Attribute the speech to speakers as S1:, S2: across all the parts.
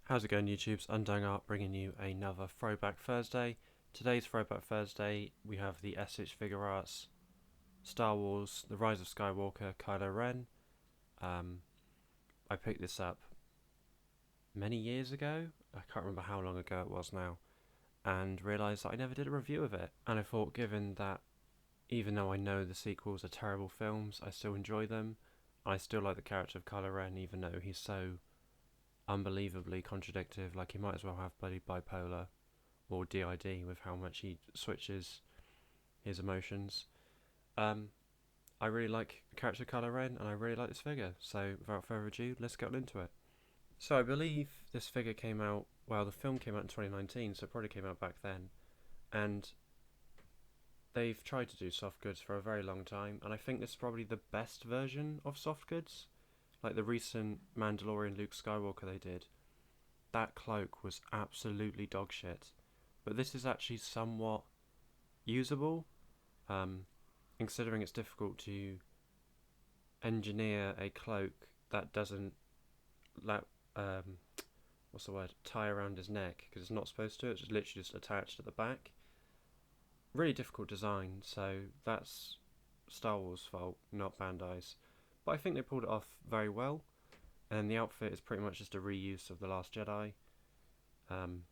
S1: How's it going, YouTube's Undying Art, bringing you another Throwback Thursday. Today's Throwback Thursday, we have the S.H Figuarts Star Wars The Rise of Skywalker Kylo Ren. I picked this up many years ago, I can't remember how long ago it was now, and realised that I never did a review of it. And I thought, given that even though I know the sequels are terrible films, I still enjoy them. I still like the character of Kylo Ren, even though he's so unbelievably contradictive. Like, he might as well have bloody bipolar or DID with how much he switches his emotions. Um, I really like the character of Kylo Ren, and I really like this figure. So, without further ado, let's get into it. So, I believe this figure came out. Well, the film came out in 2019, so it probably came out back then. And they've tried to do soft goods for a very long time, and I think this is probably the best version of soft goods. Like the recent Mandalorian Luke Skywalker they did, that cloak was absolutely dog shit. But this is actually somewhat usable, um, considering it's difficult to engineer a cloak that doesn't let what's the word, tie around his neck, because it's not supposed to. It's just literally just attached at the back. Really difficult design, so that's Star Wars' fault, not Bandai's. But I think they pulled it off very well, and the outfit is pretty much just a reuse of The Last Jedi. Then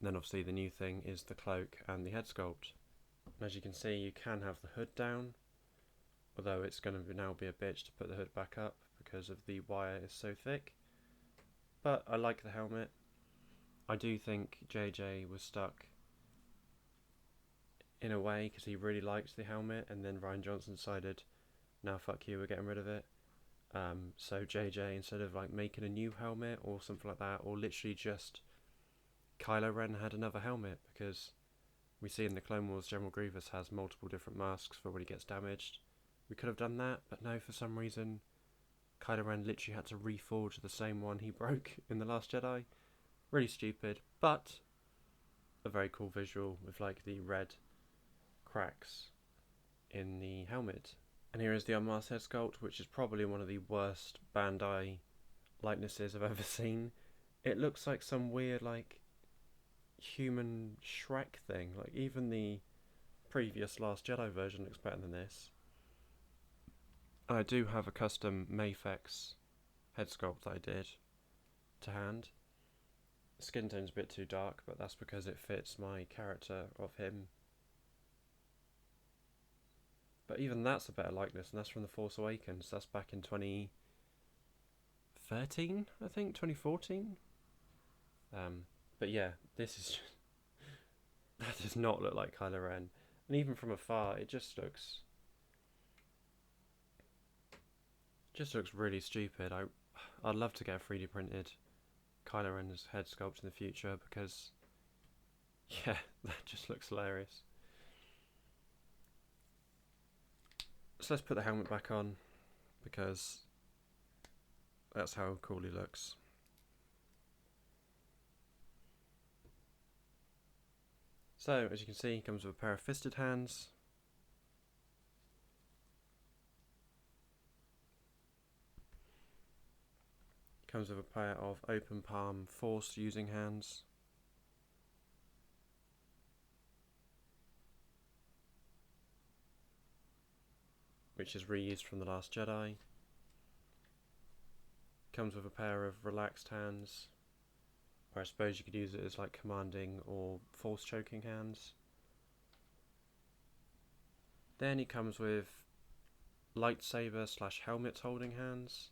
S1: obviously the new thing is the cloak and the head sculpt. And as you can see, you can have the hood down, although it's going to now be a bitch to put the hood back up because of the wire is so thick. But I like the helmet. I do think JJ was stuck in a way because he really liked the helmet, and then Rian Johnson decided, now fuck you, we're getting rid of it. So JJ, instead of like making a new helmet or something like that, or literally just Kylo Ren had another helmet, because we see in the Clone Wars General Grievous has multiple different masks for when he gets damaged. We could have done that, but no, for some reason Kylo Ren literally had to reforge the same one he broke in The Last Jedi. Really stupid, but a very cool visual with like the red cracks in the helmet. And here is the unmasked head sculpt, which is probably one of the worst Bandai likenesses I've ever seen. It looks like some weird like human Shrek thing. Like, even the previous Last Jedi version looks better than this. I do have a custom Mafex head sculpt that I did to hand. Skin tone's a bit too dark, but that's because it fits my character of him. But even that's a better likeness, and that's from The Force Awakens. That's back in 2013, I think, 2014. But yeah, this is just, that does not look like Kylo Ren, and even from afar, it just looks really stupid. I'd love to get a 3D printed Kylo Ren's head sculpt in the future, because yeah, that just looks hilarious. So let's put the helmet back on, because that's how cool he looks. So, as you can see, he comes with a pair of fisted hands. Comes with a pair of open palm force using hands. Which is reused from The Last Jedi. Comes with a pair of relaxed hands, or I suppose you could use it as like commanding or force choking hands. Then he comes with lightsaber slash helmet holding hands,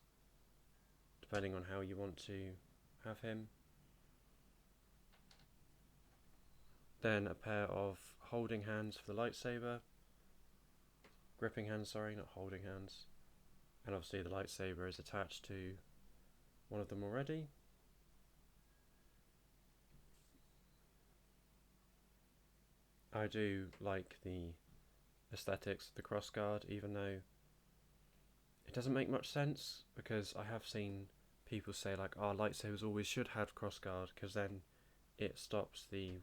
S1: depending on how you want to have him. Then a pair of holding hands for the lightsaber. Gripping hands, sorry, not holding hands. And obviously the lightsaber is attached to one of them already. I do like the aesthetics of the crossguard, even though it doesn't make much sense, because I have seen people say like, oh, lightsabers always should have crossguard, because then it stops the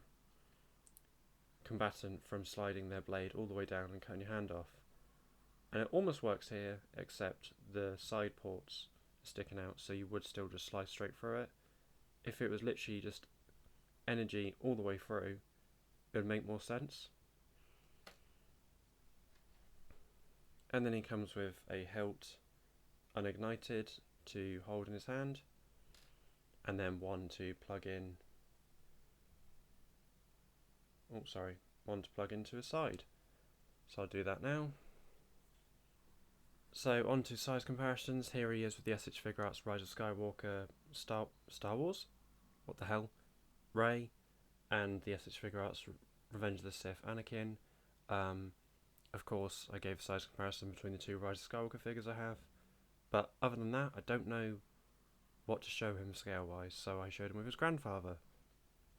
S1: combatant from sliding their blade all the way down and cutting your hand off. And it almost works here, except the side ports are sticking out, so you would still just slice straight through it. if it was literally just energy all the way through, it would make more sense. And then he comes with a hilt unignited to hold in his hand, and then one to plug in. Oh, sorry, one to plug into his side. So I'll do that now. So on to size comparisons. Here he is with the S.H Figuarts Rise of Skywalker Star Wars. What the hell? Rey, and the S.H Figuarts Revenge of the Sith Anakin. Of course, I gave a size comparison between the two Rise of Skywalker figures I have. But other than that, I don't know what to show him scale-wise, so I showed him with his grandfather.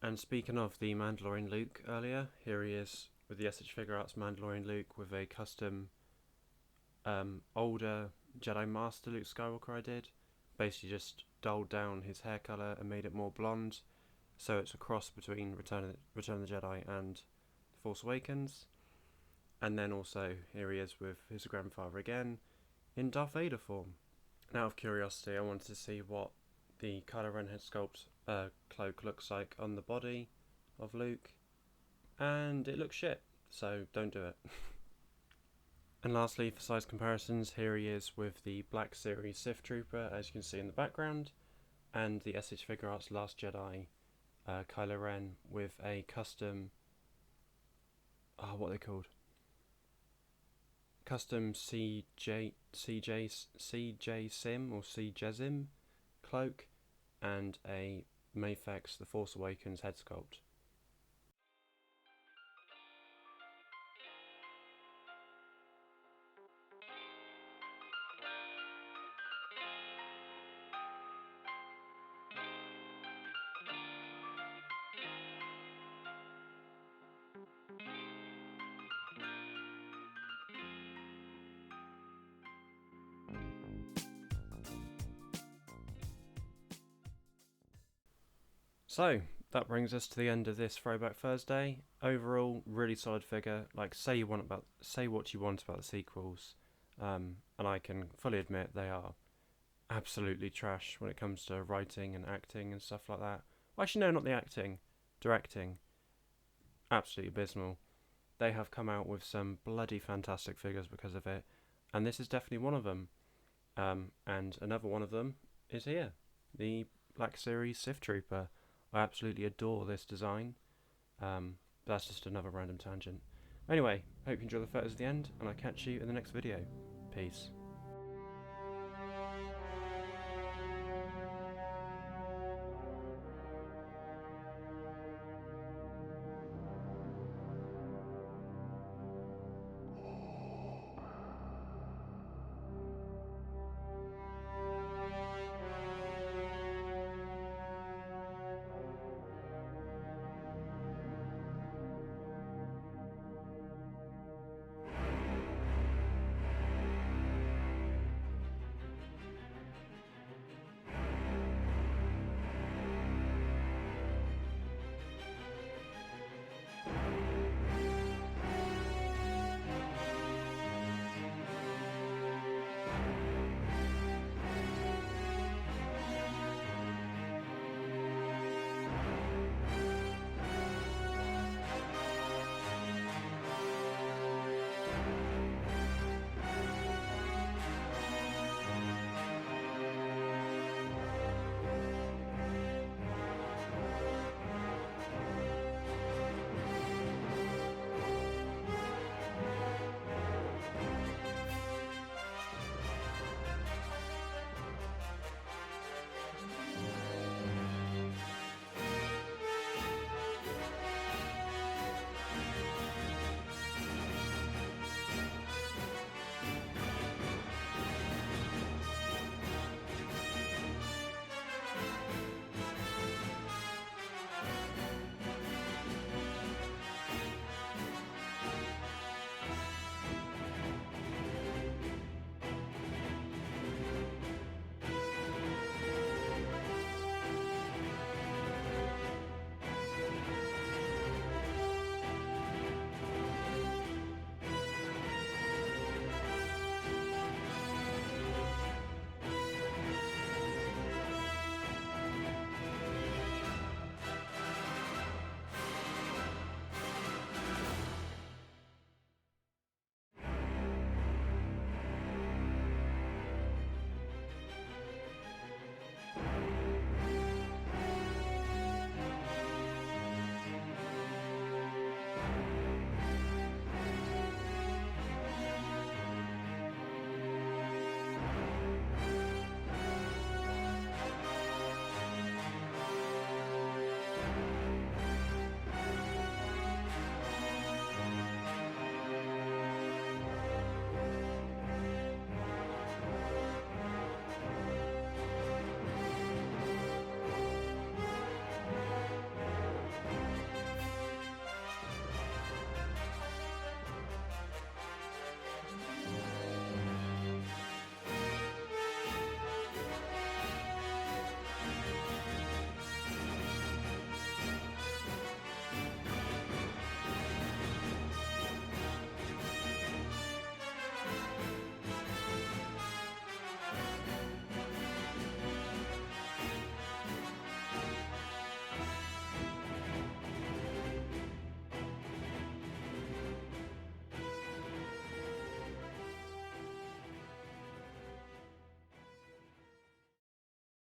S1: And speaking of the Mandalorian Luke earlier, here he is with the S.H Figuarts Mandalorian Luke with a custom older Jedi Master Luke Skywalker I did. Basically just dulled down his hair colour and made it more blonde, so it's a cross between Return of the Jedi and The Force Awakens. And then also here he is with his grandfather again in Darth Vader form. Now, out of curiosity, I wanted to see what the Kylo Ren head sculpt cloak looks like on the body of Luke, and it looks shit, so don't do it. And lastly, for size comparisons, here he is with the Black Series Sith Trooper, as you can see in the background, and the S.H Figuarts Last Jedi Kylo Ren with a custom, what are they called? Custom CJ Sim or CJsim cloak, and a Mayfex The Force Awakens head sculpt. So that brings us to the end of this Throwback Thursday. Overall, really solid figure. Like, say what you want about the sequels, and I can fully admit they are absolutely trash when it comes to writing and acting and stuff like that. Well, actually, no, not the acting, directing. Absolutely abysmal. They have come out with some bloody fantastic figures because of it, and this is definitely one of them. And another one of them is here, the Black Series Sith Trooper. I absolutely adore this design. That's just another random tangent. Anyway, hope you enjoy the photos at the end, and I'll catch you in the next video. Peace.